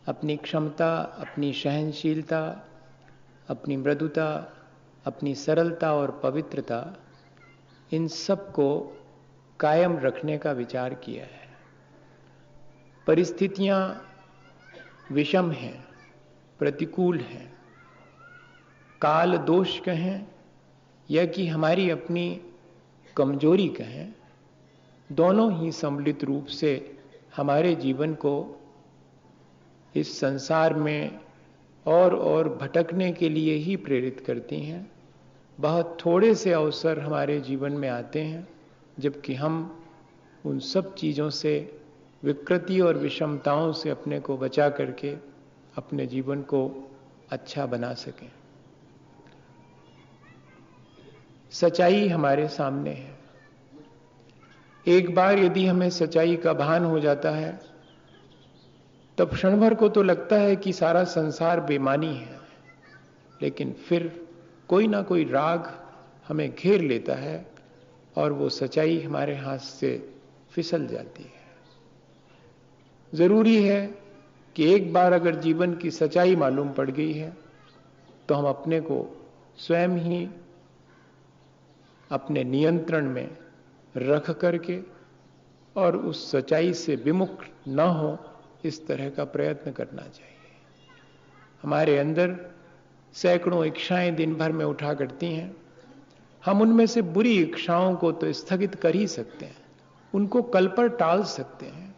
अपनी क्षमता, अपनी सहनशीलता, अपनी मृदुता, अपनी सरलता और पवित्रता, इन सब को कायम रखने का विचार किया है। परिस्थितियां विषम हैं, प्रतिकूल हैं, काल दोष कहें या कि हमारी अपनी कमजोरी कहें, दोनों ही सम्मिलित रूप से हमारे जीवन को इस संसार में और भटकने के लिए ही प्रेरित करती हैं। बहुत थोड़े से अवसर हमारे जीवन में आते हैं जबकि हम उन सब चीज़ों से, विकृति और विषमताओं से अपने को बचा करके अपने जीवन को अच्छा बना सकें। सच्चाई हमारे सामने है। एक बार यदि हमें सच्चाई का भान हो जाता है तब क्षण भर को तो लगता है कि सारा संसार बेमानी है, लेकिन फिर कोई ना कोई राग हमें घेर लेता है और वो सच्चाई हमारे हाथ से फिसल जाती है। जरूरी है कि एक बार अगर जीवन की सच्चाई मालूम पड़ गई है तो हम अपने को स्वयं ही अपने नियंत्रण में रख करके और उस सच्चाई से विमुख न हो, इस तरह का प्रयत्न करना चाहिए। हमारे अंदर सैकड़ों इच्छाएं दिन भर में उठा करती हैं। हम उनमें से बुरी इच्छाओं को तो स्थगित कर ही सकते हैं, उनको कल पर टाल सकते हैं।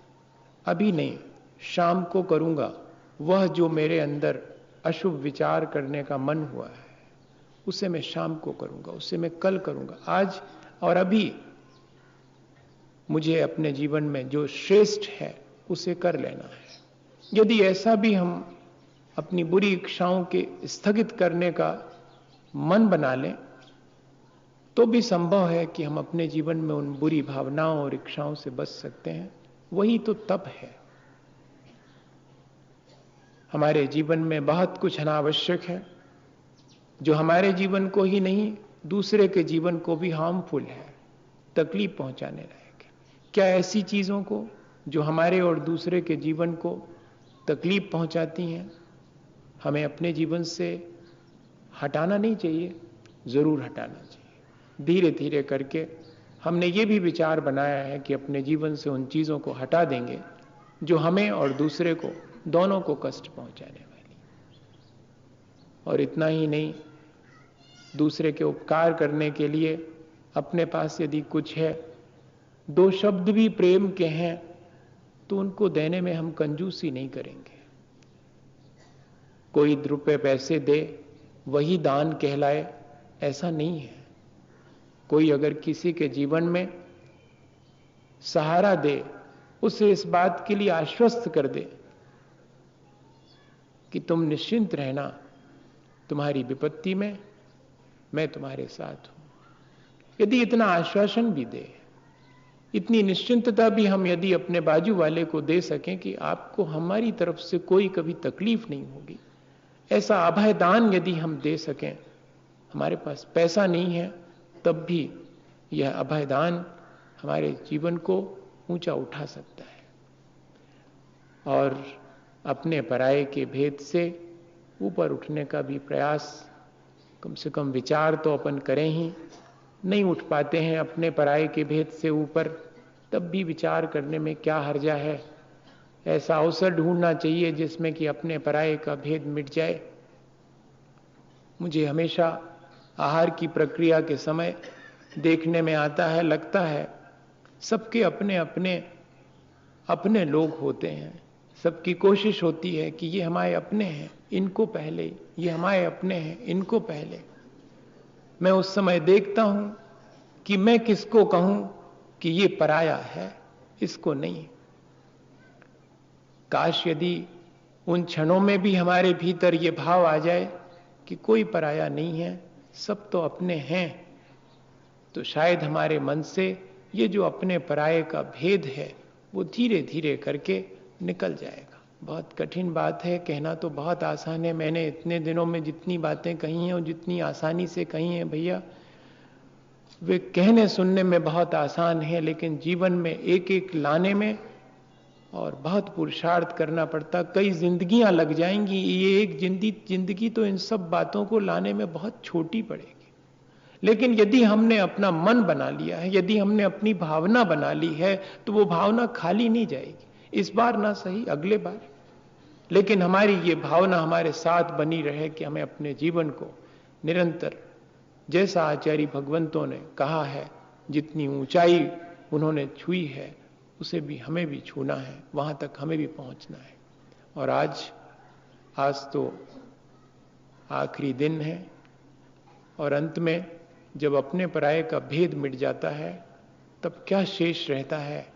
अभी नहीं, शाम को करूंगा वह जो मेरे अंदर अशुभ विचार करने का मन हुआ है, उसे मैं शाम को करूंगा, उसे मैं कल करूंगा। आज और अभी मुझे अपने जीवन में जो श्रेष्ठ है उसे कर लेना है। यदि ऐसा भी हम अपनी बुरी इच्छाओं के स्थगित करने का मन बना लें तो भी संभव है कि हम अपने जीवन में उन बुरी भावनाओं और इच्छाओं से बच सकते हैं। वही तो तप है। हमारे जीवन में बहुत कुछ अनावश्यक है जो हमारे जीवन को ही नहीं, दूसरे के जीवन को भी हार्मफुल है, तकलीफ पहुंचाने लायक है। क्या ऐसी चीजों को जो हमारे और दूसरे के जीवन को तकलीफ पहुंचाती हैं हमें अपने जीवन से हटाना नहीं चाहिए? जरूर हटाना चाहिए। धीरे धीरे करके हमने ये भी विचार बनाया है कि अपने जीवन से उन चीजों को हटा देंगे जो हमें और दूसरे को, दोनों को कष्ट पहुंचाने वाली। और इतना ही नहीं, दूसरे के उपकार करने के लिए अपने पास यदि कुछ है, दो शब्द भी प्रेम के हैं, तो उनको देने में हम कंजूसी नहीं करेंगे। कोई रुपए पैसे दे वही दान कहलाए, ऐसा नहीं है। कोई अगर किसी के जीवन में सहारा दे, उसे इस बात के लिए आश्वस्त कर दे कि तुम निश्चिंत रहना, तुम्हारी विपत्ति में मैं तुम्हारे साथ हूं। यदि इतना आश्वासन भी दे, इतनी निश्चिंतता भी हम यदि अपने बाजू वाले को दे सकें कि आपको हमारी तरफ से कोई कभी तकलीफ नहीं होगी, ऐसा अभयदान यदि हम दे सकें, हमारे पास पैसा नहीं है तब भी यह अभयदान हमारे जीवन को ऊंचा उठा सकता है। और अपने पराये के भेद से ऊपर उठने का भी प्रयास, कम से कम विचार तो अपन करें ही। नहीं उठ पाते हैं अपने पराये के भेद से ऊपर, तब भी विचार करने में क्या हर्जा है। ऐसा अवसर ढूंढना चाहिए जिसमें कि अपने पराये का भेद मिट जाए। मुझे हमेशा आहार की प्रक्रिया के समय देखने में आता है, लगता है सबके अपने अपने अपने लोग होते हैं। सबकी कोशिश होती है कि ये हमारे अपने हैं, इनको पहले, ये हमारे अपने हैं, इनको पहले। मैं उस समय देखता हूं कि मैं किसको कहूं कि ये पराया है, इसको नहीं। काश यदि उन क्षणों में भी हमारे भीतर ये भाव आ जाए कि कोई पराया नहीं है, सब तो अपने हैं, तो शायद हमारे मन से ये जो अपने पराये का भेद है वो धीरे धीरे करके निकल जाएगा। बहुत कठिन बात है, कहना तो बहुत आसान है। मैंने इतने दिनों में जितनी बातें कही हैं और जितनी आसानी से कही हैं भैया, वे कहने सुनने में बहुत आसान है, लेकिन जीवन में एक एक लाने में और बहुत पुरुषार्थ करना पड़ता, कई जिंदगियां लग जाएंगी। ये एक जिंदगी तो इन सब बातों को लाने में बहुत छोटी पड़ेगी। लेकिन यदि हमने अपना मन बना लिया है, यदि हमने अपनी भावना बना ली है, तो वो भावना खाली नहीं जाएगी। इस बार ना सही, अगले बार, लेकिन हमारी ये भावना हमारे साथ बनी रहे कि हमें अपने जीवन को निरंतर, जैसा आचार्य भगवंतों ने कहा है, जितनी ऊंचाई उन्होंने छुई है उसे भी हमें भी छूना है, वहां तक हमें भी पहुंचना है। और आज तो आखिरी दिन है, और अंत में जब अपने पराये का भेद मिट जाता है तब क्या शेष रहता है?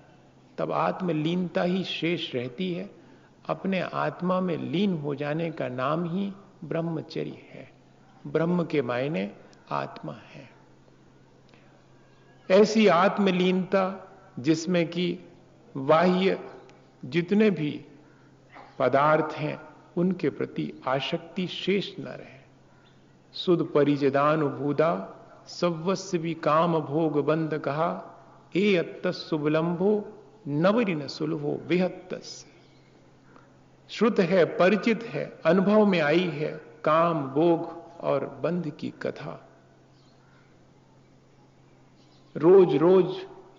तब आत्मलीनता ही शेष रहती है। अपने आत्मा में लीन हो जाने का नाम ही ब्रह्मचर्य है। ब्रह्म के मायने आत्मा है। ऐसी आत्मलीनता जिसमें कि बाह्य जितने भी पदार्थ हैं उनके प्रति आसक्ति शेष न रहे। सुध परिजदानुभूदा सवस्य भी काम भोग बंद कहा, ए अत्तस सुबलंभो नवरि न सुलभो विहत्तस। श्रुत है, परिचित है, अनुभव में आई है काम भोग और बंध की कथा। रोज रोज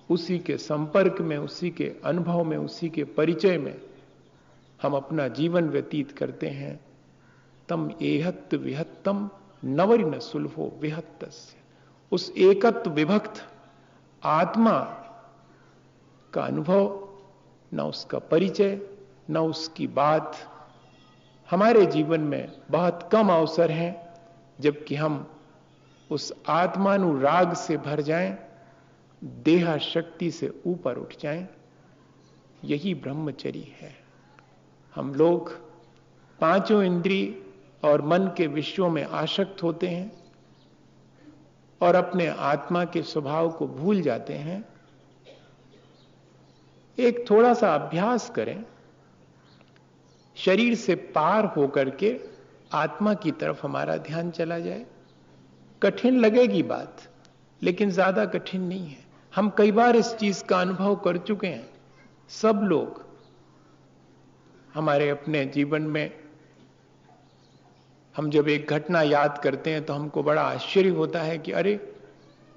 उसी के संपर्क में, उसी के अनुभव में, उसी के परिचय में हम अपना जीवन व्यतीत करते हैं। तम एहत्त विहत्तम नवरि न सुलभो विहत्तस्य। उस एकत्व विभक्त आत्मा का अनुभव, न उसका परिचय, न उसकी बात हमारे जीवन में बहुत कम अवसर हैं, जबकि हम उस आत्मानुराग से भर जाएं, देहा शक्ति से ऊपर उठ जाएं। यही ब्रह्मचर्य है। हम लोग पांचों इंद्रिय और मन के विषयों में आसक्त होते हैं और अपने आत्मा के स्वभाव को भूल जाते हैं। एक थोड़ा सा अभ्यास करें, शरीर से पार होकर के आत्मा की तरफ हमारा ध्यान चला जाए। कठिन लगेगी बात, लेकिन ज्यादा कठिन नहीं है। हम कई बार इस चीज का अनुभव कर चुके हैं। सब लोग हमारे अपने जीवन में, हम जब एक घटना याद करते हैं तो हमको बड़ा आश्चर्य होता है कि अरे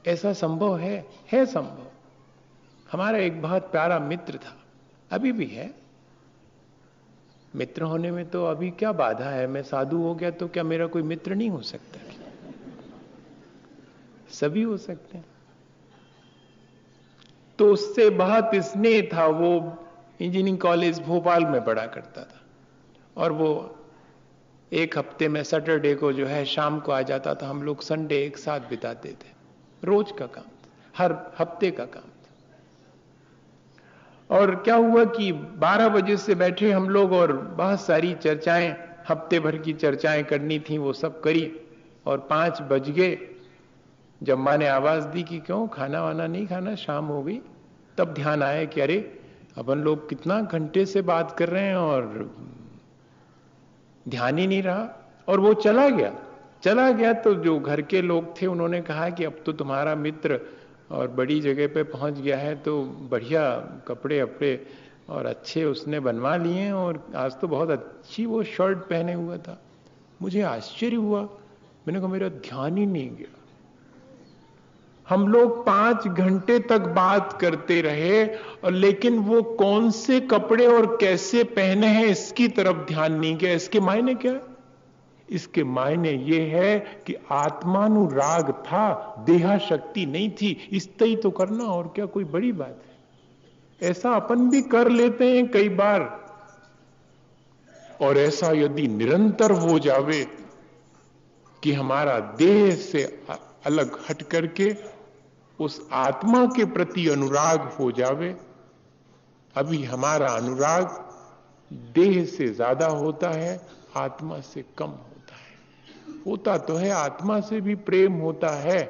ऐसा संभव है संभव। हमारा एक बहुत प्यारा मित्र था, अभी भी है। मित्र होने में तो अभी क्या बाधा है? मैं साधु हो गया तो क्या मेरा कोई मित्र नहीं हो सकता? सभी हो सकते हैं। तो उससे बहुत स्नेह था। वो इंजीनियरिंग कॉलेज भोपाल में पढ़ा करता था और वो एक हफ्ते में सैटरडे को जो है शाम को आ जाता था। हम लोग संडे एक साथ बिताते थे। रोज का काम था, हर हफ्ते का काम था। और क्या हुआ कि 12 बजे से बैठे हम लोग और बहुत सारी चर्चाएं, हफ्ते भर की चर्चाएं करनी थी, वो सब करी। और 5 बज गए जब माँ ने आवाज दी कि क्यों खाना वाना नहीं खाना, शाम हो गई। तब ध्यान आया कि अरे अपन लोग कितना घंटे से बात कर रहे हैं और ध्यान ही नहीं रहा। और वो चला गया तो जो घर के लोग थे उन्होंने कहा कि अब तो तुम्हारा मित्र और बड़ी जगह पे पहुंच गया है, तो बढ़िया कपड़े अपड़े और अच्छे उसने बनवा लिए हैं और आज तो बहुत अच्छी वो शर्ट पहने हुआ था। मुझे आश्चर्य हुआ, मैंने कहा मेरा ध्यान ही नहीं गया। हम लोग 5 घंटे तक बात करते रहे और लेकिन वो कौन से कपड़े और कैसे पहने हैं इसकी तरफ ध्यान नहीं गया। इसके मायने क्या है? इसके मायने ये है कि आत्मानुराग था, देहा शक्ति नहीं थी। इस्तई तो करना, और क्या कोई बड़ी बात है? ऐसा अपन भी कर लेते हैं कई बार। और ऐसा यदि निरंतर हो जावे कि हमारा देह से अलग हट करके उस आत्मा के प्रति अनुराग हो जावे। अभी हमारा अनुराग देह से ज्यादा होता है, आत्मा से कम होता है। होता तो है, आत्मा से भी प्रेम होता है,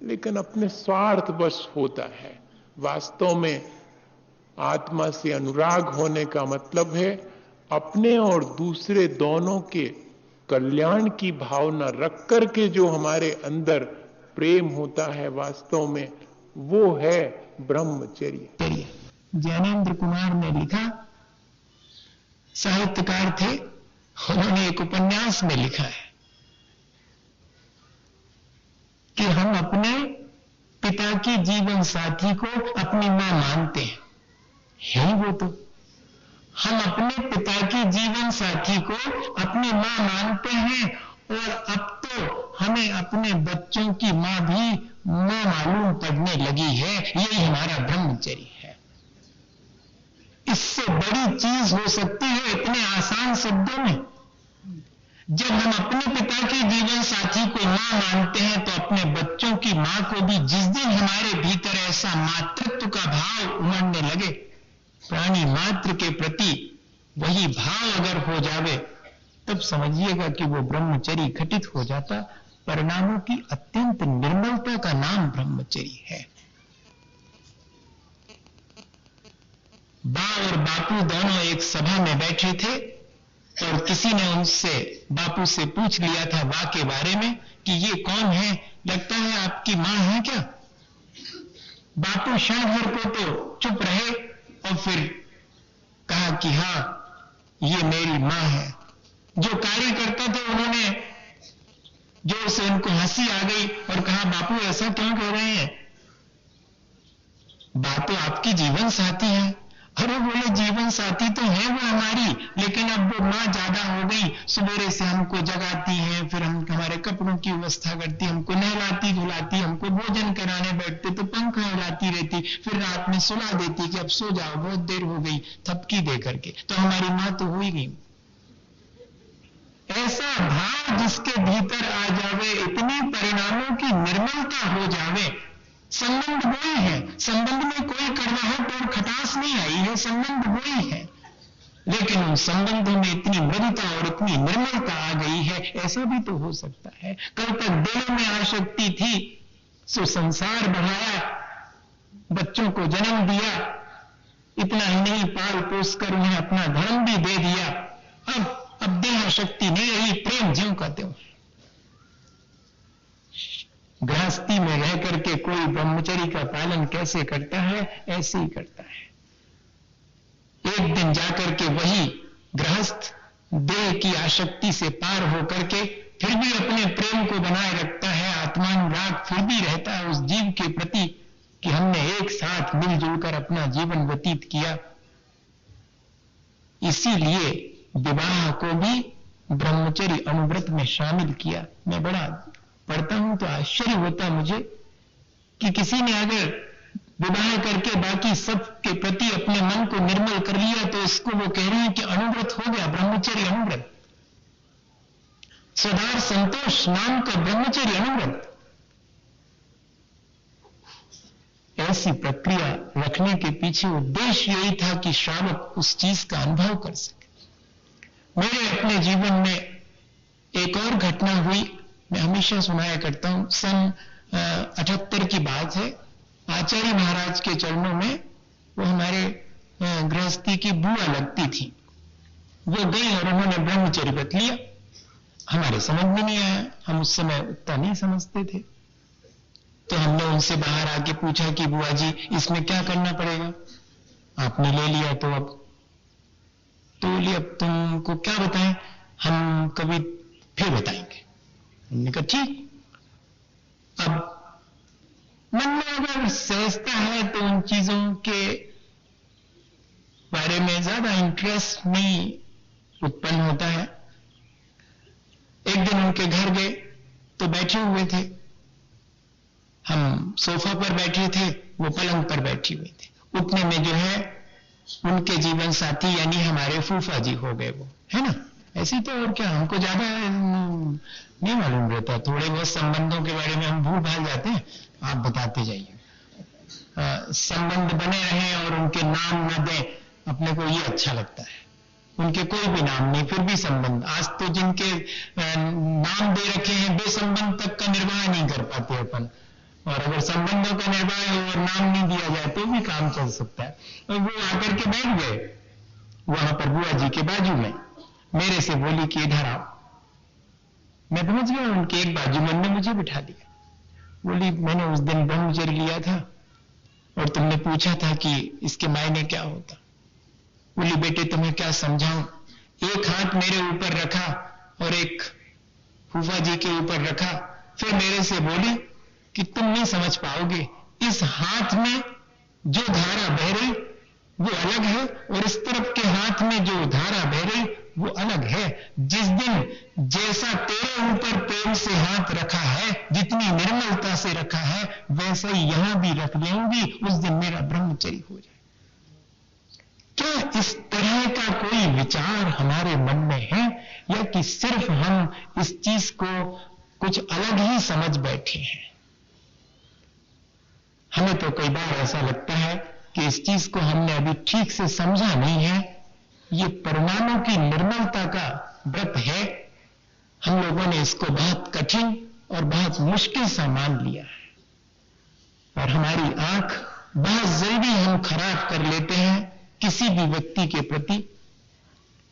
लेकिन अपने स्वार्थ बस होता है। वास्तव में आत्मा से अनुराग होने का मतलब है अपने और दूसरे दोनों के कल्याण की भावना रख करके जो हमारे अंदर प्रेम होता है, वास्तव में वो है ब्रह्मचर्य। ज्ञानेंद्र कुमार ने लिखा, साहित्यकार थे, उन्होंने एक उपन्यास में लिखा है कि हम अपने पिता की जीवन साथी को अपनी मां मानते हैं। है वो तो हम अपने पिता की जीवन साथी को अपनी मां मानते हैं, और अब तो हमें अपने बच्चों की मां भी मां मालूम पड़ने लगी है। यही हमारा ब्रह्मचर्य है। इससे बड़ी चीज हो सकती है इतने आसान शब्दों में? जब हम अपने पिता के जीवन साथी को मां मानते हैं, तो अपने बच्चों की मां को भी जिस दिन हमारे भीतर ऐसा मातृत्व का भाव उमड़ने लगे, प्राणी मात्र के प्रति वही भाव अगर हो जावे, तब समझिएगा कि वो ब्रह्मचर्य घटित हो जाता। परिणामों की अत्यंत निर्मलता का नाम ब्रह्मचर्य है। बा और बापू दोनों एक सभा में बैठे थे, और किसी ने उनसे, बापू से पूछ लिया था बा के बारे में कि ये कौन है, लगता है आपकी मां है क्या? बापू क्षण भर को तो चुप रहे और फिर कहा कि हां, ये मेरी मां है। जो कार्य करता था, उन्होंने जोर से, उनको हंसी आ गई और कहा, बापू ऐसा क्यों कह रहे हैं? बात तो आपकी जीवन साथी है। अरे बोले, जीवन साथी तो है वो हमारी, लेकिन अब वो मां ज्यादा हो गई। सवेरे से हमको जगाती है, फिर हम हमारे कपड़ों की व्यवस्था करती, हमको नहलाती धुलाती, हमको भोजन कराने बैठते तो पंखा हिलाती रहती, फिर रात में सुला देती कि अब सो जाओ, बहुत देर हो गई, थपकी दे करके। तो हमारी मां तो हो ही गई। ऐसा भाव जिसके भीतर आ जावे, इतनी परिणामों की निर्मलता हो जावे। संबंध वही है, संबंध में कोई कड़वाहट और खटास नहीं आई है, संबंध वही है, लेकिन उन संबंधों में इतनी मृदुता और इतनी निर्मलता आ गई है। ऐसा भी तो हो सकता है, कल तक दिलों में आसक्ति थी, सो संसार बढ़ाया, बच्चों को जन्म दिया, इतना ही नहीं, पाल पोस कर उन्हें अपना धर्म भी दे दिया। अब देह शक्ति नहीं रही, प्रेम ज्यों का त्यों। गृहस्थी में रह करके कोई ब्रह्मचर्य का पालन कैसे करता है, ऐसे ही करता है। एक दिन जाकर के वही गृहस्थ देह की आसक्ति से पार होकर के फिर भी अपने प्रेम को बनाए रखता है, आत्मानुराग फिर भी रहता है उस जीव के प्रति कि हमने एक साथ मिलजुल कर अपना जीवन व्यतीत किया। इसीलिए विवाह को भी ब्रह्मचर्य अनुव्रत में शामिल किया। मैं बड़ा पढ़ता हूं तो आश्चर्य होता मुझे कि किसी ने अगर विवाह करके बाकी सब के प्रति अपने मन को निर्मल कर लिया, तो इसको वो कह रहे हैं कि अनुव्रत हो गया, ब्रह्मचर्य अनुव्रत। सदार संतोष नाम का ब्रह्मचर्य अनुव्रत। ऐसी प्रक्रिया रखने के पीछे उद्देश्य यही था कि श्रावक उस चीज का अनुभव कर सके। मेरे अपने जीवन में एक और घटना हुई, मैं हमेशा सुनाया करता हूं। सन 78 की बात है। आचार्य महाराज के चरणों में वो हमारे गृहस्थी की बुआ लगती थी, वो गई और उन्होंने ब्रह्मचर्य व्रत लिया। हमारे समझ में नहीं आया, हम उस समय उतना नहीं समझते थे। तो हमने उनसे बाहर आके पूछा कि बुआ जी, इसमें क्या करना पड़ेगा? आपने ले लिया तो अब तो बोलिए, अब तुमको क्या बताएं, हम कभी फिर बताएंगे। हमने कहा ठीक। अब मन में अगर सहजता है तो उन चीजों के बारे में ज्यादा इंटरेस्ट नहीं उत्पन्न होता है। एक दिन उनके घर गए तो बैठे हुए थे, हम सोफा पर बैठे थे, वो पलंग पर बैठी हुई थी। उठने में जो है उनके जीवन साथी यानी हमारे फूफा जी हो गए, वो है ना। ऐसे तो और क्या, हमको ज्यादा नहीं मालूम रहता, थोड़े बहुत संबंधों के बारे में हम भूल भाल जाते हैं, आप बताते जाइए। संबंध बने रहें और उनके नाम न दें, अपने को ये अच्छा लगता है। उनके कोई भी नाम नहीं, फिर भी संबंध। आज तो जिनके नाम दे रखे हैं, बेसंबंध तक का निर्वाह नहीं कर पाते अपन, और अगर संबंधों का निर्वाह हो और नाम नहीं दिया जाए तो भी काम चल सकता है। और वो आकर के बैठ गए वहां पर बुआ जी के बाजू में, मेरे से बोली कि इधर आओ। मैं पहुंच गया उनके एक बाजू में, मुझे बिठा दिया। बोली, मैंने उस दिन ब्रह्मचर्य लिया था और तुमने पूछा था कि इसके मायने क्या होता। बोली, बेटे तुम्हें क्या समझाऊं, एक हाथ मेरे ऊपर रखा और एक फूफा जी के ऊपर रखा, फिर मेरे से बोली कि तुम नहीं समझ पाओगे, इस हाथ में जो धारा बह रही वो अलग है और इस तरफ के हाथ में जो धारा बह रही वो अलग है। जिस दिन जैसा तेरे ऊपर प्रेम से हाथ रखा है, जितनी निर्मलता से रखा है, वैसा ही यहां भी रख लेंगी, उस दिन मेरा ब्रह्मचर्य हो जाए। क्या इस तरह का कोई विचार हमारे मन में है, या कि सिर्फ हम इस चीज को कुछ अलग ही समझ बैठे हैं? हमें तो कई बार ऐसा लगता है कि इस चीज को हमने अभी ठीक से समझा नहीं है। ये परमाणु की निर्मलता का व्रत है, हम लोगों ने इसको बहुत कठिन और बहुत मुश्किल सा मान लिया है, और हमारी आंख बहुत जल्दी हम खराब कर लेते हैं किसी भी व्यक्ति के प्रति।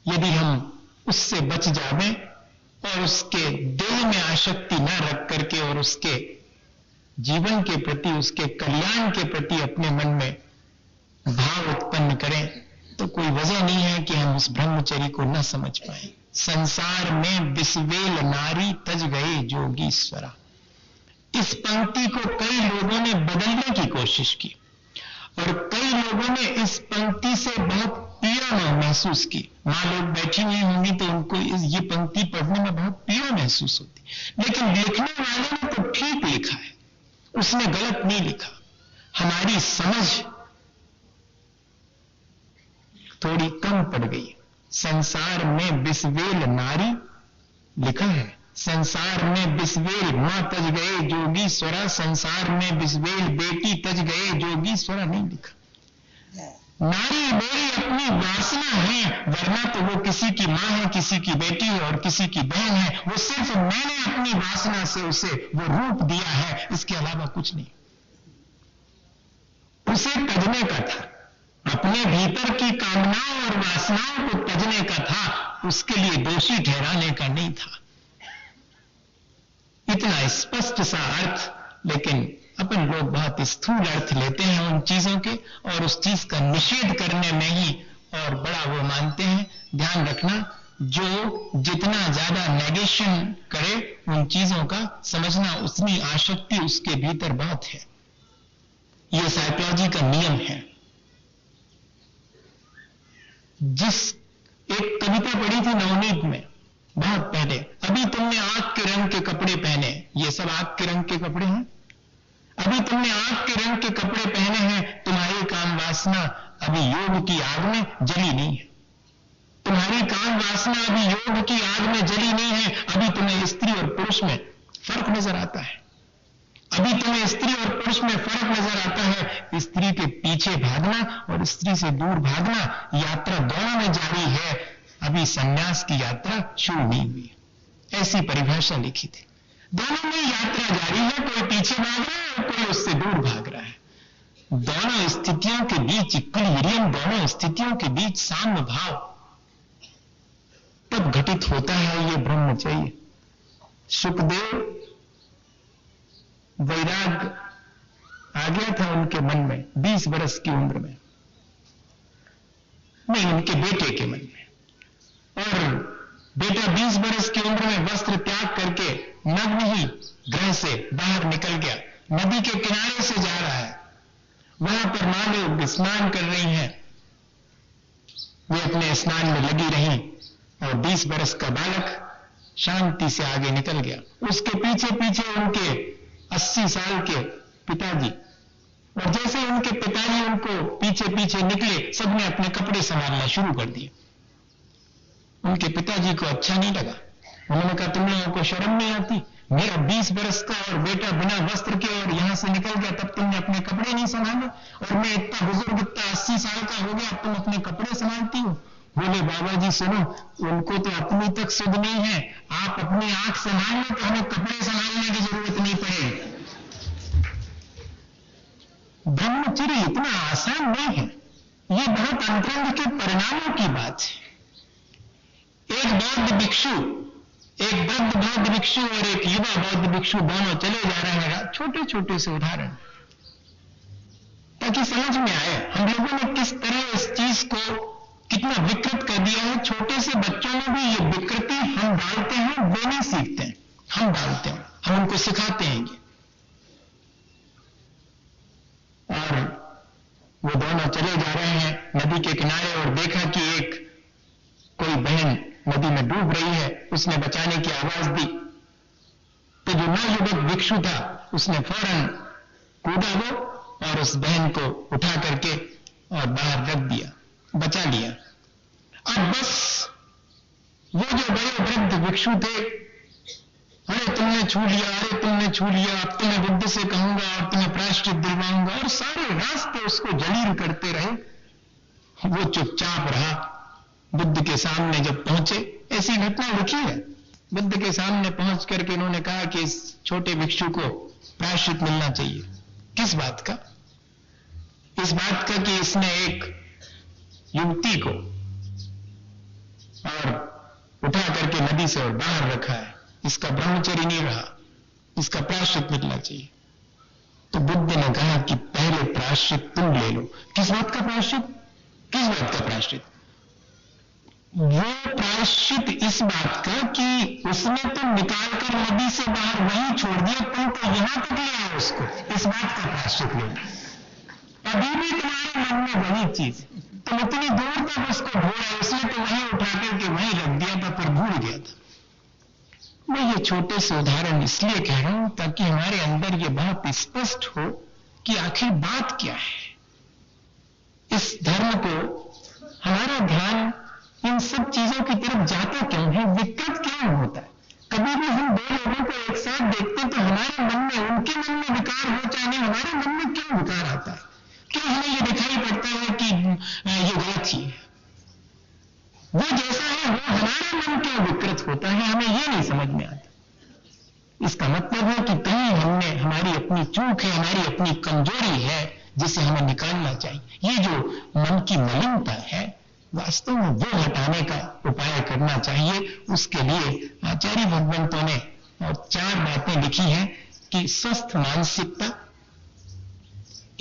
यदि हम उससे बच जावें और उसके देह में आसक्ति न रख करके और उसके जीवन के प्रति, उसके कल्याण के प्रति अपने मन में भाव उत्पन्न करें, तो कोई वजह नहीं है कि हम उस ब्रह्मचर्य को न समझ पाए। संसार में बिस्वेल नारी तज गए जोगीश्वरा, इस पंक्ति को कई लोगों ने बदलने की कोशिश की और कई लोगों ने इस पंक्ति से बहुत पीड़ा महसूस की। मां लोग बैठी हुई होंगी तो उनको ये पंक्ति पढ़ने में बहुत पीड़ा महसूस होती, लेकिन लिखने वाले ने तो ठीक लिखा है, उसने गलत नहीं लिखा। हमारी समझ थोड़ी कम पड़ गई। संसार में बिस्वेल नारी लिखा है, संसार में बिस्वेल मां तज गए जोगीश्वरा, संसार में बिस्वेल बेटी तज गए जोगीश्वरा नहीं लिखा। नारी मेरी अपनी वासना है, वरना तो वो किसी की मां है, किसी की बेटी है और किसी की बहन है। वो सिर्फ मैंने अपनी वासना से उसे वो रूप दिया है, इसके अलावा कुछ नहीं। उसे तजने का था, अपने भीतर की कामनाओं और वासनाओं को तजने का था, उसके लिए दोषी ठहराने का नहीं था। इतना स्पष्ट सा अर्थ, लेकिन अपन लोग बहुत स्थूल अर्थ लेते हैं उन चीजों के, और उस चीज का निषेध करने में ही और बड़ा वो मानते हैं। ध्यान रखना, जो जितना ज्यादा नेगेशन करे उन चीजों का, समझना उतनी आसक्ति उसके भीतर बहुत है। ये साइकोलॉजी का नियम है। एक कविता पढ़ी थी नवनीत में बहुत पहले, अभी तुमने आंख के रंग के कपड़े पहने, ये सब आंख के रंग के कपड़े हैं। अभी तुमने आंख के रंग के कपड़े पहने हैं, तुम्हारी काम वासना अभी योग की आग में जली नहीं है। तुम्हारी काम वासना अभी योग की आग में जली नहीं है। अभी तुम्हें स्त्री और पुरुष में फर्क नजर आता है। अभी तुम्हें स्त्री और पुरुष में फर्क नजर आता है। स्त्री के पीछे भागना और स्त्री से दूर भागना, यात्रा दोनों में जारी है। अभी संन्यास की यात्रा शुरू नहीं हुई। ऐसी परिभाषा लिखी थी। दोनों में यात्रा जारी है, कोई पीछे भाग रहा है और कोई उससे दूर भाग रहा है। दोनों स्थितियों के बीच इक्विलिब्रियम, दोनों स्थितियों के बीच साम्य भाव तब घटित होता है ये ब्रह्मचर्य। सुखदेव वैराग आ गया था उनके मन में 20 वर्ष की उम्र में, नहीं उनके बेटे के मन में, और बेटा 20 वर्ष की उम्र में वस्त्र त्याग करके नग्न ही ग्रह से बाहर निकल गया। नदी के किनारे से जा रहा है, वहां पर मां लोग स्नान कर रही हैं, वे अपने स्नान में लगी रहीं और 20 वर्ष का बालक शांति से आगे निकल गया। उसके पीछे पीछे उनके 80 साल के पिताजी, और जैसे उनके पिताजी उनको पीछे पीछे निकले, सबने अपने कपड़े संभालना शुरू कर दिए। उनके पिताजी को अच्छा नहीं लगा। उन्होंने कहा, तुम लोगों को शर्म नहीं आती? मेरा 20 वर्ष का और बेटा बिना वस्त्र के और यहां से निकल गया, तब तुमने अपने कपड़े नहीं संभाले, और मैं इतना बुजुर्ग, इतना 80 साल का हो गया, अब तुम अपने कपड़े संभालती हो? बोले, बाबा जी सुनो, उनको तो अपनी तक सुध नहीं है, आप अपनी आंख संभाल लो तो हमें कपड़े संभालने की जरूरत नहीं पड़ेगी। ब्रह्मचर्य इतना आसान नहीं है, ये बहुत अंतरंग के परिणामों की बात है। एक बौद्ध भिक्षु, एक वृद्ध बौद्ध भिक्षु और एक युवा बौद्ध भिक्षु दोनों चले जा रहे हैं। छोटे छोटे से उदाहरण ताकि समझ में आए हम लोगों ने किस तरह इस चीज को कितना विकृत कर दिया है। छोटे से बच्चों में भी ये विकृति हम डालते हैं, वो नहीं सीखते हैं, हम डालते हैं, हम उनको सिखाते हैं ये। और वो दोनों चले जा रहे हैं नदी के किनारे और देखा कि एक कोई बहन नदी में डूब रही है, उसने बचाने की आवाज दी। तो जो नवयुवक भिक्षु था उसने फौरन कूदा वो और उस बहन को उठा करके और बाहर रख दिया, बचा लिया। अब बस वो जो बड़े वृद्ध भिक्षु थे, अरे तुमने छू लिया, अरे तुमने छू लिया, अब तुम्हें बुद्ध से कहूंगा और तुम्हें प्रायश्चित दिलवाऊंगा, और सारे रास्ते उसको जलील करते रहे। वो चुपचाप रहा। बुद्ध के सामने जब पहुंचे, ऐसी घटना लिखी है, बुद्ध के सामने पहुंच करके उन्होंने कहा कि इस छोटे भिक्षु को प्रायश्चित मिलना चाहिए। किस बात का? इस बात का कि इसने एक युवती को और उठा करके नदी से और बाहर रखा है, इसका ब्रह्मचर्य नहीं रहा, इसका प्रायश्चित मिलना चाहिए। तो बुद्ध ने कहा कि पहले प्रायश्चित तुम ले लो। किस बात का प्रायश्चित? किस बात का प्रायश्चित? वो प्रायश्चित इस बात का कि उसने तो निकाल कर नदी से बाहर वहीं छोड़ दिया, तुम तो यहां तक ले आओ उसको, इस बात का प्रायश्चित ले लो। अभी भी तुम्हारे मन में वही चीज, तुम इतनी दूर तक उसको ढूंढा, उसने तो वहीं उठा करके वहीं रख दिया था, पर भूल गया था। मैं ये छोटे से उदाहरण इसलिए कह रहा हूं ताकि हमारे अंदर ये बहुत स्पष्ट हो कि आखिर बात क्या है। इस धर्म को हमारा ध्यान इन सब चीजों की तरफ जाता क्यों है, विकृत क्यों होता है? कभी भी हम दो लोगों को एक साथ देखते तो हमारे मन में, उनके मन में विकार हो चाहे नहीं, हमारे मन में क्यों विकार आता है? क्यों हमें ये दिखाई पड़ता है कि ये गलत ही है? वो जैसा है वो हमारा मन क्यों विकृत होता है, हमें ये नहीं समझ में आता। इसका मतलब है कि कहीं हमने, हमारी अपनी चूक है, हमारी अपनी कमजोरी है जिसे हमें निकालना चाहिए। ये जो मन की मलिनता है वास्तव में वो हटाने का उपाय करना चाहिए। उसके लिए आचार्य भगवंतों ने और 4 बातें लिखी हैं कि स्वस्थ मानसिकता,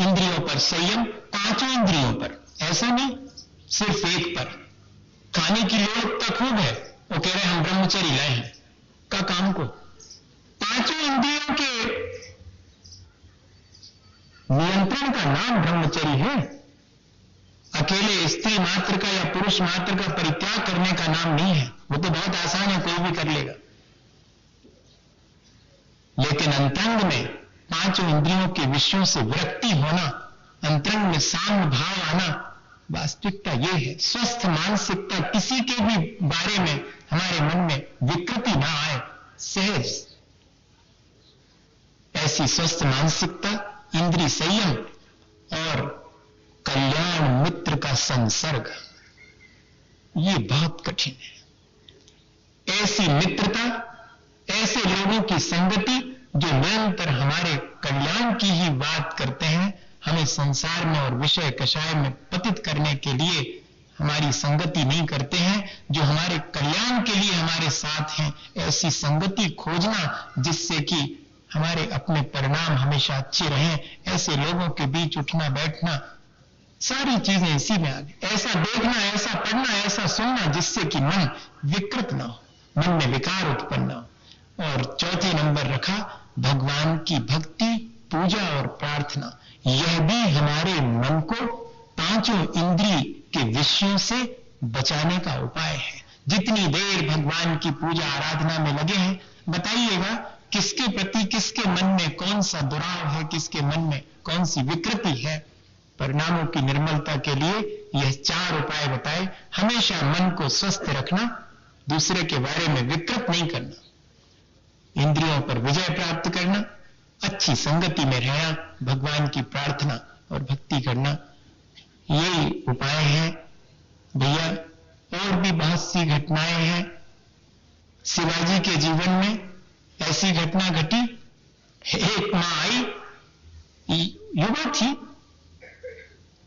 इंद्रियों पर संयम, 5 इंद्रियों पर, ऐसा नहीं सिर्फ एक पर। खाने की लोलुपता खूब है, वो कह रहे हम ब्रह्मचर्य लाए हैं का काम को। 5 इंद्रियों के नियंत्रण का नाम ब्रह्मचर्य है। अकेले स्त्री मात्र का या पुरुष मात्र का परित्याग करने का नाम नहीं है। वो तो बहुत आसान है, कोई भी कर लेगा। लेकिन अंतरंग में 5 इंद्रियों के विषयों से विरक्ति होना, अंतरंग में साम्य भाव आना, वास्तविकता यह है। स्वस्थ मानसिकता, किसी के भी बारे में हमारे मन में विकृति ना आए, सहज। ऐसी स्वस्थ मानसिकता, इंद्रिय संयम और कल्याण मित्र का संसर्ग, ये बहुत कठिन है। ऐसी मित्रता, ऐसे लोगों की संगति जो निरंतर हमारे कल्याण की ही बात करते हैं, हमें संसार में और विषय कषाय में पतित करने के लिए हमारी संगति नहीं करते हैं, जो हमारे कल्याण के लिए हमारे साथ हैं। ऐसी संगति खोजना जिससे कि हमारे अपने परिणाम हमेशा अच्छे रहें। ऐसे लोगों के बीच उठना बैठना, सारी चीजें इसी में आ गई। ऐसा देखना, ऐसा पढ़ना, ऐसा सुनना जिससे कि मन विकृत ना हो, मन में विकार उत्पन्न हो। और चौथे नंबर रखा भगवान की भक्ति, पूजा और प्रार्थना। यह भी हमारे मन को 5 इंद्रिय के विषयों से बचाने का उपाय है। जितनी देर भगवान की पूजा आराधना में लगे हैं, बताइएगा किसके प्रति किसके मन में कौन सा दुराव है, किसके मन में कौन सी विकृति है। परिणामों की निर्मलता के लिए यह 4 उपाय बताए। हमेशा मन को स्वस्थ रखना, दूसरे के बारे में विकृत नहीं करना, इंद्रियों पर विजय प्राप्त करना, अच्छी संगति में रहना, भगवान की प्रार्थना और भक्ति करना, यही उपाय है भैया। और भी बहुत सी घटनाएं हैं। शिवाजी के जीवन में ऐसी घटना घटी। एक मां आई, युवा थी,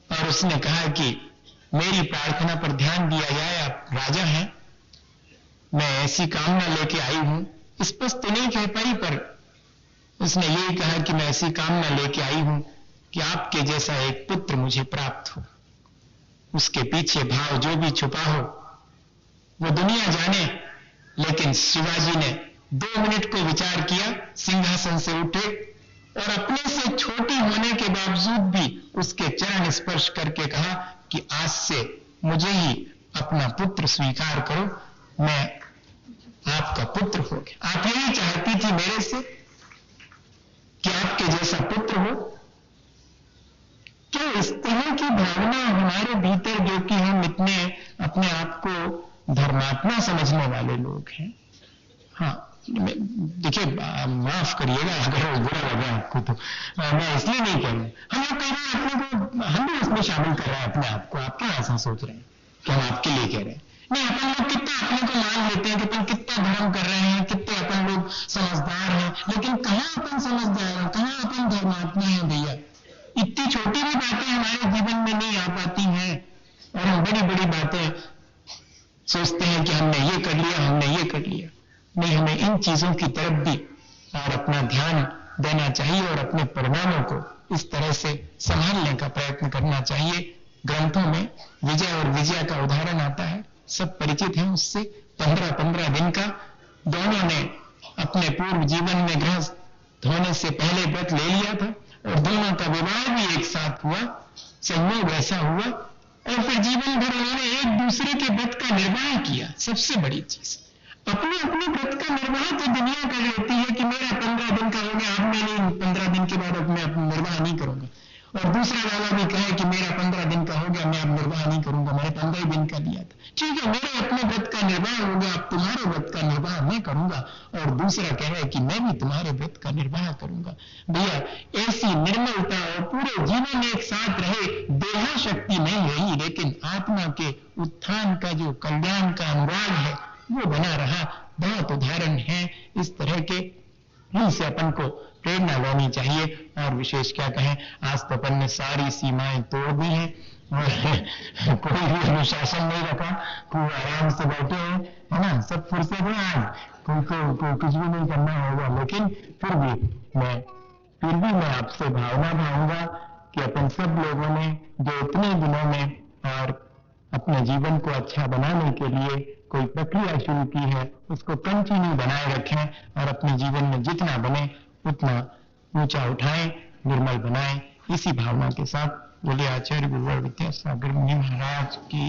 और उसने कहा कि मेरी प्रार्थना पर ध्यान दिया जाए, आप राजा हैं, मैं ऐसी कामना लेके आई हूं। स्पष्ट तो नहीं कह पाई, पर उसने यही कहा कि मैं ऐसी कामना लेके आई हूं कि आपके जैसा एक पुत्र मुझे प्राप्त हो। उसके पीछे भाव जो भी छुपा हो वो दुनिया जाने, लेकिन शिवाजी ने 2 मिनट को विचार किया, सिंहासन से उठे और अपने से छोटी होने के बावजूद भी उसके चरण स्पर्श करके कहा कि आज से मुझे ही अपना पुत्र स्वीकार करो, मैं आपका पुत्र हो गया। आप यही चाहती थी मेरे से कि आपके जैसा पुत्र हो। क्या इस तरह की भावना हमारे भीतर, जो कि हम इतने अपने आप को धर्मात्मा समझने वाले लोग हैं। हाँ, देखिए, माफ करिएगा अगर बुरा लगा आपको, तो मैं इसलिए नहीं कह रहा हूं। हम लोग कह रहे हैं अपने को, हम भी उसमें शामिल कर रहे हैं अपने आप को। आप क्या ऐसा सोच रहे हैं कि हम आपके लिए कह रहे हैं? नहीं, अपन लोग कितना अपने को मान लेते हैं कि अपन कितना धर्म कर रहे हैं, कितने अपन लोग समझदार हैं, लेकिन कहां अपन समझदार हैं, कहां अपन धर्मात्मा हैं भैया? इतनी छोटी भी बातें हमारे जीवन में नहीं आ पाती हैं और हम बड़ी बड़ी बातें सोचते हैं कि हमने ये कर लिया, हमने ये कर लिया। नहीं, हमें इन चीजों की तरफ भी और अपना ध्यान देना चाहिए और अपने परिणामों को इस तरह से संभालने का प्रयत्न करना चाहिए। ग्रंथों में विजय और विजया का उदाहरण आता है, सब परिचित हैं उससे। 15-15 दिन का दोनों ने अपने पूर्व जीवन में गृहस्थ होने से पहले व्रत ले लिया था और दोनों का विवाह भी एक साथ हुआ, संयोग ऐसा हुआ और फिर जीवन भर उन्होंने एक दूसरे के व्रत का निर्वाह किया। सबसे बड़ी चीज, अपने अपने व्रत का निर्वाह तो दुनिया कर लेती है कि मेरा 15 दिन का हो गया, अब मैं नहीं, 15 दिन के बाद अब मैं निर्वाह नहीं करूंगा। और दूसरा वाला भी कहे कि मेरा 15 दिन का हो गया, मैं अब निर्वाह नहीं करूंगा, मैंने 15 दिन का लिया था। ठीक है, मेरे अपने व्रत का निर्वाह हो गया, अब तुम्हारे व्रत का निर्वाह मैं करूंगा। और दूसरा कह रहा है कि मैं भी तुम्हारे व्रत का निर्वाह करूंगा। भैया, ऐसी निर्मलता और पूरे जीवन एक साथ रहे, देहा शक्ति नहीं रही, लेकिन आत्मा के उत्थान का जो कल्याण का अनुराग है वो बना रहा। बहुत उदाहरण है इस तरह के, इनसे अपन को प्रेरणा लेनी चाहिए। और विशेष क्या कहें, आज तो अपन ने सारी सीमाएं तोड़ दी हैं और कोई भी अनुशासन नहीं रखा, कोई आराम से बैठे हैं, है ना, सब फुर्सत है आज, कोई कुछ भी नहीं करना होगा। लेकिन फिर भी मैं आपसे भावना भाऊंगा कि अपन सब लोगों ने जो इतने दिनों में और अपने जीवन को अच्छा बनाने के लिए कोई प्रक्रिया शुरू की है, उसको कंटिन्यू बनाए रखें और अपने जीवन में जितना बने उतना ऊंचा उठाएं, निर्मल बनाएं। इसी भावना के साथ बोले आचार्य गुरुवर विद्यासागर मुनि महाराज की।